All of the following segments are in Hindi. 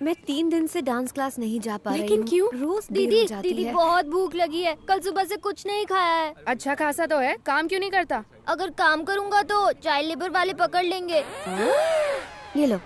मैं 3 दिन से डांस क्लास नहीं जा पा रही हूँ। लेकिन क्यों? रोज देर हो जाती दीदी है। बहुत भूख लगी है, कल सुबह से कुछ नहीं खाया है। अच्छा खासा तो है, काम क्यों नहीं करता? अगर काम करूँगा तो चाइल्ड लेबर वाले पकड़ लेंगे। ये लो।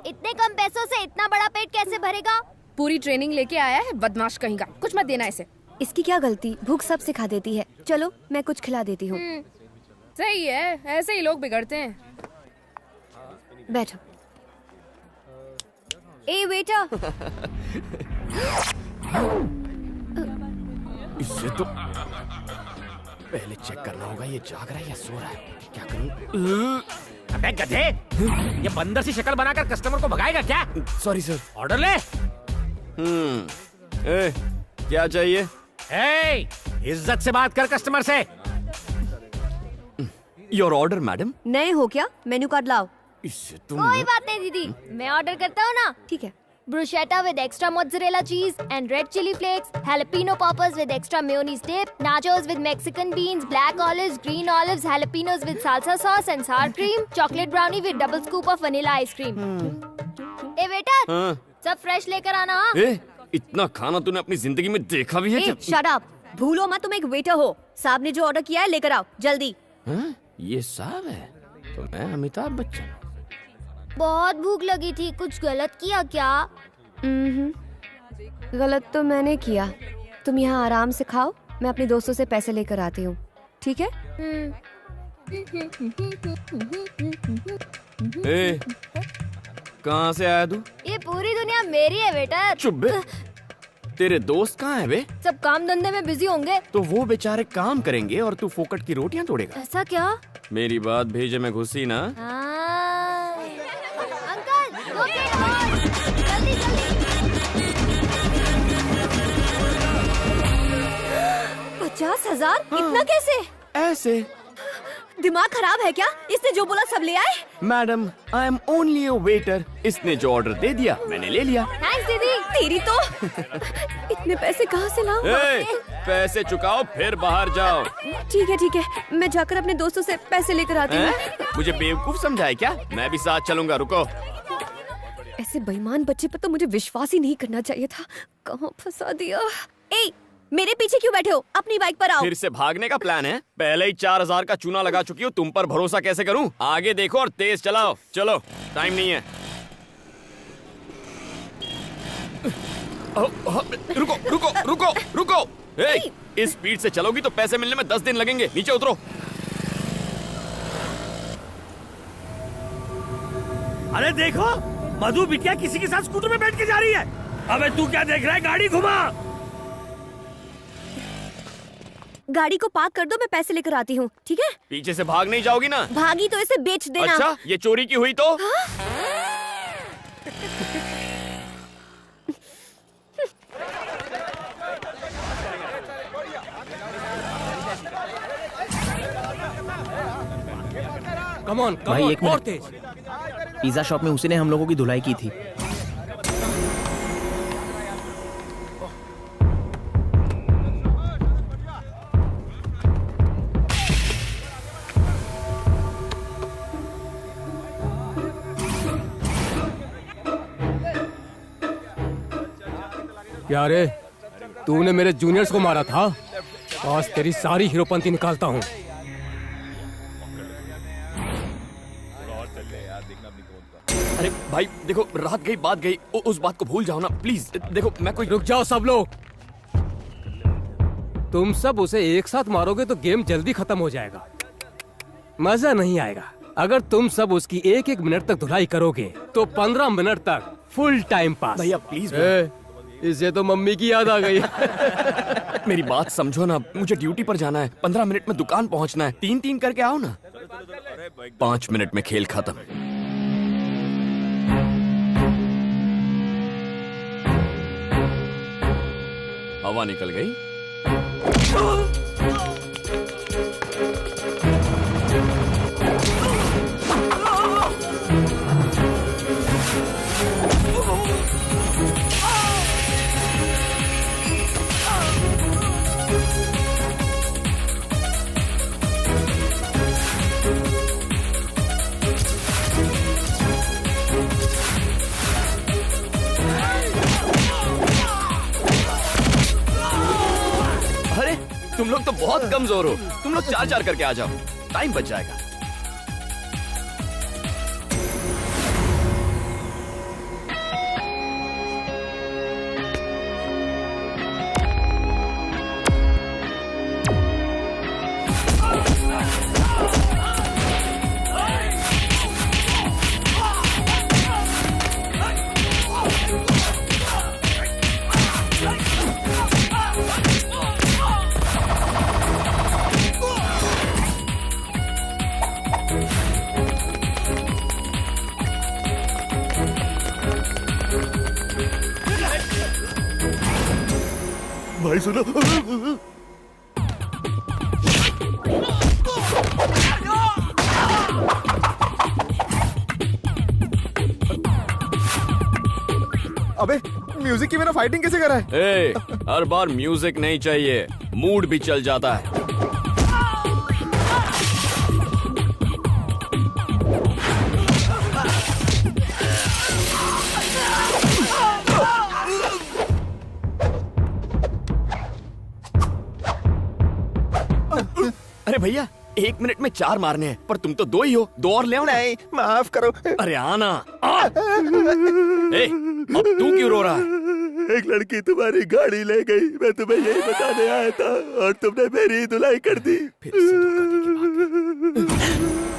इतने कम पैसों से इतना बड़ा पेट कैसे भरेगा? पूरी ट्रेनिंग लेके आया है बदमाश कहीं का। कुछ मत देना इसे। इसकी क्या गलती, भूख सब सिखा देती है। चलो मैं कुछ खिला देती हूँ। सही है, ऐसे ही लोग बिगड़ते हैं। बैठो। ए बेटा। इससे तो पहले चेक करना होगा ये जाग रहा है या सो रहा है। क्या करूं? अबे गधे, ये बंदर सी शक्ल बनाकर कस्टमर को भगाएगा क्या? Sorry sir. ऑर्डर ले। क्या चाहिए? ए, इज्जत से बात कर कस्टमर से। Your order madam. नए हो क्या? मेन्यू कार्ड लाओ। इससे तुम कोई बात नहीं दीदी, मैं ऑर्डर करता हूँ ना। ठीक है। Bruschetta with extra mozzarella cheese and red chili flakes, jalapeno poppers with extra mayonnaise dip, nachos with Mexican beans, black olives, green olives, jalapenos with salsa sauce and sour cream, chocolate brownie with double scoop of vanilla ice cream. ए बेटा, सब फ्रेश लेकर आना। इतना खाना तूने अपनी जिंदगी में देखा भी है क्या? Shut up. भूलो मत तुम एक वेटर हो। साहब ने जो ऑर्डर किया है लेकर आओ जल्दी। ये साहब है तो मैं अमिताभ बच्चन। बहुत भूख लगी थी, कुछ गलत किया क्या? गलत तो मैंने किया। तुम यहाँ आराम से खाओ, मैं अपने दोस्तों से पैसे लेकर आती हूँ, ठीक है? कहाँ से आया तू? ये पूरी दुनिया मेरी है बेटा। चुप बे। तेरे दोस्त कहाँ है बे? सब काम धंधे में बिजी होंगे। तो वो बेचारे काम करेंगे और तू फोकट की रोटियां तोड़ेगा। ऐसा क्या? मेरी बात भेजे में घुसी ना। अंकल, 2 प्लेट और। जल्दी जल्दी। 50,000? इतना कैसे? ऐसे। दिमाग खराब है क्या? इसने जो बोला सब ले आए? Madam, I am only a waiter. इसने जो ऑर्डर दे दिया मैंने ले लिया। थैंक्स दीदी। तेरी तो इतने पैसे कहाँ से लाऊं? पैसे चुकाओ फिर बाहर जाओ। ठीक है, मैं जाकर अपने दोस्तों से पैसे लेकर आती हूँ। मुझे बेवकूफ समझा है क्या? मैं भी साथ चलूंगा, रुको। ऐसे बेईमान बच्चे पर तो मुझे विश्वास ही नहीं करना चाहिए था। कहाँ फंसा दिया। ए, मेरे पीछे क्यों बैठे हो? अपनी बाइक पर आओ। फिर से भागने का प्लान है? पहले ही 4,000 का चूना लगा चुकी हूँ, तुम पर भरोसा कैसे करूँ? आगे देखो और तेज चलाओ। चलो, टाइम नहीं है। रुको रुको रुको रुको। इस स्पीड से चलोगी तो पैसे मिलने में 10 दिन लगेंगे। नीचे उतरो। अरे देखो, मधु बिटिया किसी के साथ स्कूटर में बैठ के जा रही है। अबे तू क्या देख रहा है? गाड़ी घुमा। गाड़ी को पार्क कर दो, मैं पैसे लेकर आती हूँ, ठीक है? पीछे से भाग नहीं जाओगी ना? भागी तो इसे बेच देना। अच्छा, ये चोरी की हुई तो? कम ऑन, भाई एक और मिनट। तेज। पिज्जा शॉप में उसी ने हम लोगों की धुलाई की थी। क्या रे, तूने मेरे जूनियर्स को मारा था? आज तेरी सारी हीरोपंती निकालता हूँ। अरे भाई देखो, रात गई बात गई, उस बात को भूल जाओ ना प्लीज। देखो मैं कोई। रुक जाओ सब लोग। तुम सब उसे एक साथ मारोगे तो गेम जल्दी खत्म हो जाएगा, मजा नहीं आएगा। अगर तुम सब उसकी 1-1 मिनट तक धुलाई करोगे तो 15 मिनट तक फुल टाइम पास। भैया प्लीज। इसे तो मम्मी की याद आ गई। मेरी बात समझो ना, मुझे ड्यूटी पर जाना है। 15 मिनट में दुकान पहुंचना है। 3-3 करके आओ ना। 5 मिनट में खेल खत्म। हवा निकल गई। तुम लोग तो बहुत कमजोर हो। तुम लोग 4-4 करके आ जाओ, टाइम बच जाएगा। भाई सुनो, अबे म्यूजिक की बिना फाइटिंग कैसे कर रहा है? ए, हर बार म्यूजिक नहीं चाहिए, मूड भी चल जाता है। अरे भैया, 1 मिनट में 4 मारने हैं, पर तुम तो 2 ही हो। 2 और ले आओ ना। नहीं, माफ करो। अरे आना। ए, अब तू क्यों रो रहा है? एक लड़की तुम्हारी गाड़ी ले गई, मैं तुम्हें यही बताने आया था और तुमने मेरी धुलाई कर दी। फिर से धोखा दे के भाग गई।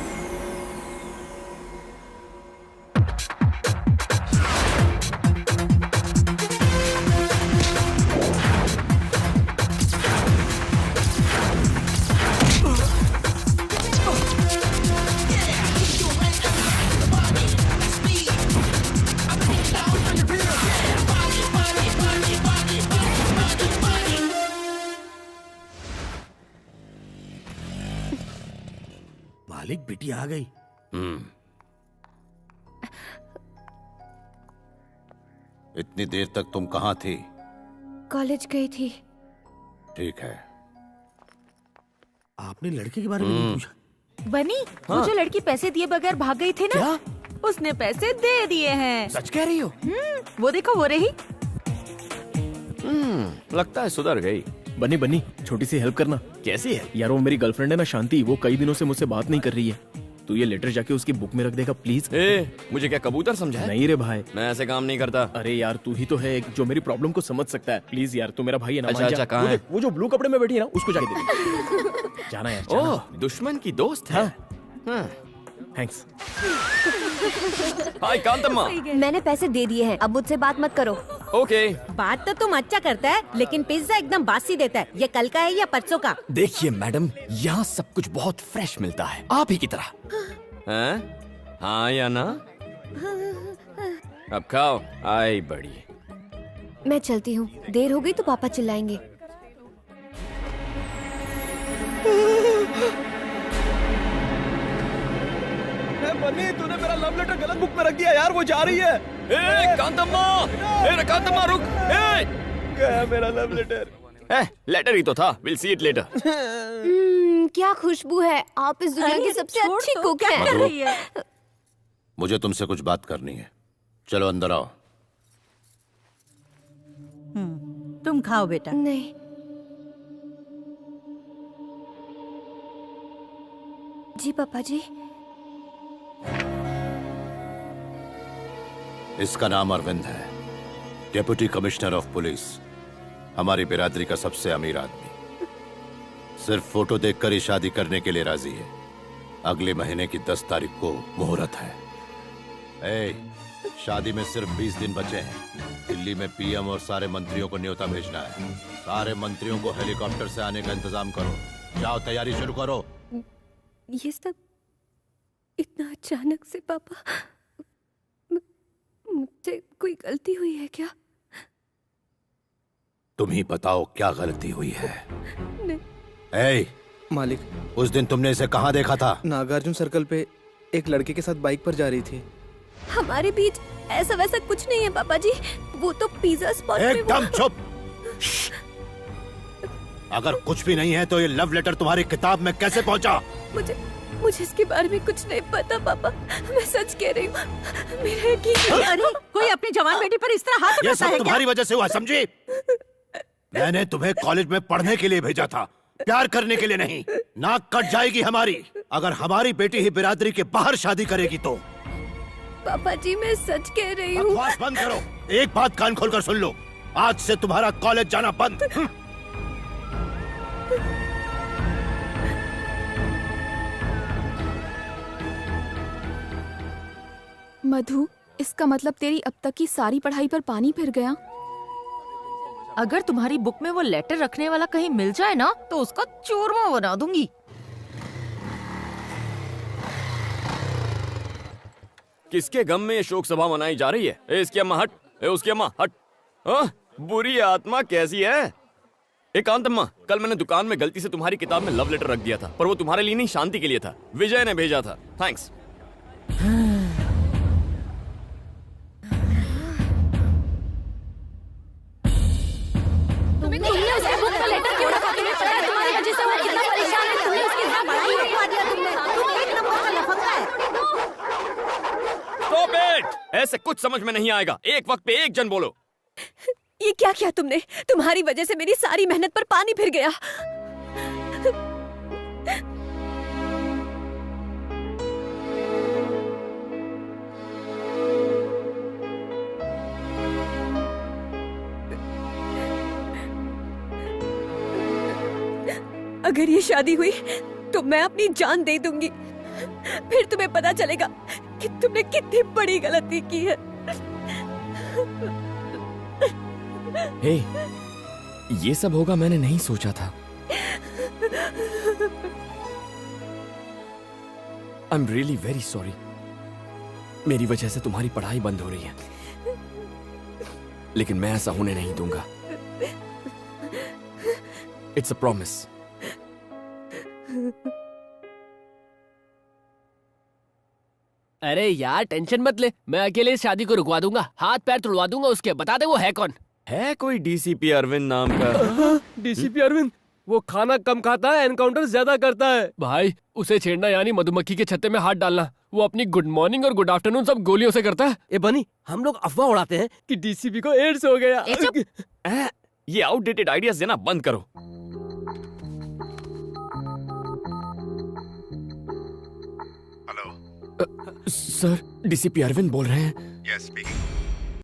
मालिक, बेटी आ गई। इतनी देर तक तुम कहाँ थी? कॉलेज गई थी। ठीक है। आपने लड़के के बारे में नहीं पूछा? बनी, वो जो लड़की पैसे दिए बगैर भाग गई थी ना, क्या? उसने पैसे दे दिए हैं। सच कह रही हो? वो देखो, वो रही। लगता है सुधर गई। बनी बनी, छोटी सी हेल्प करना। कैसी है? यार वो मेरी गर्लफ्रेंड है ना शांति, वो कई दिनों से मुझसे बात नहीं कर रही है। तू ये लेटर जाके उसकी बुक में रख देगा प्लीज। मुझे क्या कबूतर समझा है? नहीं रे भाई, मैं ऐसे काम नहीं करता। अरे यार तू ही तो है एक जो मेरी प्रॉब्लम को समझ सकता है। प्लीज यार, तू मेरा भाई है ना। अच्छा, कहाँ है? वो जो ब्लू कपड़े में बैठी है ना, उसको जाके दे। जाना यार, जाना। ओह, दुश्मन की दोस्त है। हाँ। थैंक्स। हाय कांतम्मा। मैंने पैसे दे दिए हैं, अब मुझसे बात मत करो। ओके। बात तो तुम अच्छा करता है, लेकिन पिज्जा एकदम बासी देता है। ये कल का है या परसों का? देखिए मैडम, यहाँ सब कुछ बहुत फ्रेश मिलता है, आप ही की तरह। हैं? हाँ या ना? अब खाओ, आई बड़ी। मैं चलती हूँ, देर हो गई तो पापा चिल्लाएंगे। बनी, तूने मेरा लव लेटर गलत बुक में रख दिया यार, वो जा रही है। ए कांतम्मा, कांतम्मा रुक। गया मेरा लव लेटर। लेटर ही तो था। Will see it later. क्या खुशबू है, आप इस दुनिया की सबसे अच्छी कुक हैं। मुझे तुमसे कुछ बात करनी है, चलो अंदर आओ। तुम खाओ बेटा। नहीं, जी पापा जी। इसका नाम अरविंद है, डेप्यूटी कमिश्नर ऑफ पुलिस, हमारी बिरादरी का सबसे अमीर आदमी। सिर्फ फोटो देखकर ही शादी करने के लिए राजी है। अगले महीने की 10 तारीख को मुहूर्त है। शादी में सिर्फ 20 दिन बचे हैं। दिल्ली में पीएम और सारे मंत्रियों को न्योता भेजना है। सारे मंत्रियों को हेलीकॉप्टर से आने का इंतजाम करो। जाओ, तैयारी शुरू करो। ये सब इतना अचानक से पापा, मुझसे कोई गलती हुई है क्या? तुम ही बताओ क्या गलती हुई है। नहीं। मालिक, उस दिन तुमने इसे कहाँ देखा था? नागार्जुन सर्कल पे एक लड़के के साथ बाइक पर जा रही थी। हमारे बीच ऐसा वैसा कुछ नहीं है पापा जी, वो तो पिज्जा स्पॉट में। एकदम चुप। अगर कुछ भी नहीं है तो ये लव लेटर तुम्हारी किताब में कैसे पहुंचा? मुझे इसके बारे में कुछ नहीं पता पापा, मैं सच कह रही हूँ। मेरा यकीन। अरे कोई अपनी जवान बेटी पर इस तरह हाथ ये उठाता सब है तुम्हारी वजह से हुआ, समझी? मैंने तुम्हें कॉलेज में पढ़ने के लिए भेजा था, प्यार करने के लिए नहीं। नाक कट जाएगी हमारी अगर हमारी बेटी ही बिरादरी के बाहर शादी करेगी तो। पापा जी मैं सच कह रही हूँ। बकवास बंद करो। एक बात कान खोलकर सुन लो, आज से तुम्हारा कॉलेज जाना बंद। मधु, इसका मतलब तेरी अब तक की सारी पढ़ाई पर पानी फिर गया। अगर तुम्हारी बुक में वो लेटर रखने वाला कहीं मिल जाए ना तो उसका चूरमा बना दूंगी। किसके गम में ये शोक सभा मनाई जा रही है? इसकी अम्मा हट, उसकी अम्मा हट। बुरी आत्मा कैसी है? एकांत अम्मा, कल मैंने दुकान में गलती से तुम्हारी किताब में लव लेटर रख दिया था, पर वो तुम्हारे लिए नहीं, शांति के लिए था। विजय ने भेजा था। थैंक्स। ऐसे कुछ समझ में नहीं आएगा। एक वक्त पे एक जन बोलो। ये क्या किया तुमने? तुम्हारी वजह से मेरी सारी मेहनत पर पानी फिर गया। अगर ये शादी हुई तो मैं अपनी जान दे दूंगी। फिर तुम्हें पता चलेगा कि तुमने कितनी बड़ी गलती की है। हे, ये सब होगा मैंने नहीं सोचा था। I am really very sorry. मेरी वजह से तुम्हारी पढ़ाई बंद हो रही है, लेकिन मैं ऐसा होने नहीं दूंगा। It's a promise. अरे यार टेंशन मत ले, मैं अकेले इस शादी को रुकवा दूंगा, हाथ पैर तुड़वा दूंगा उसके। बता दे वो है कौन? है कोई डीसीपी अरविंद नाम का? डीसीपी अरविंद? वो खाना कम खाता है, एनकाउंटर ज्यादा करता है। भाई उसे छेड़ना यानी मधुमक्खी के छत्ते में हाथ डालना। वो अपनी गुड मॉर्निंग और गुड आफ्टरनून सब गोलियों से करता है। ए बनी, हम लोग अफवाह उड़ाते हैं कि डीसीपी को एड्स हो गया। ये आउटडेटेड आइडियाज देना बंद करो। हेलो सर, डीसीपी अरविंद बोल रहे हैं। Yes speaking.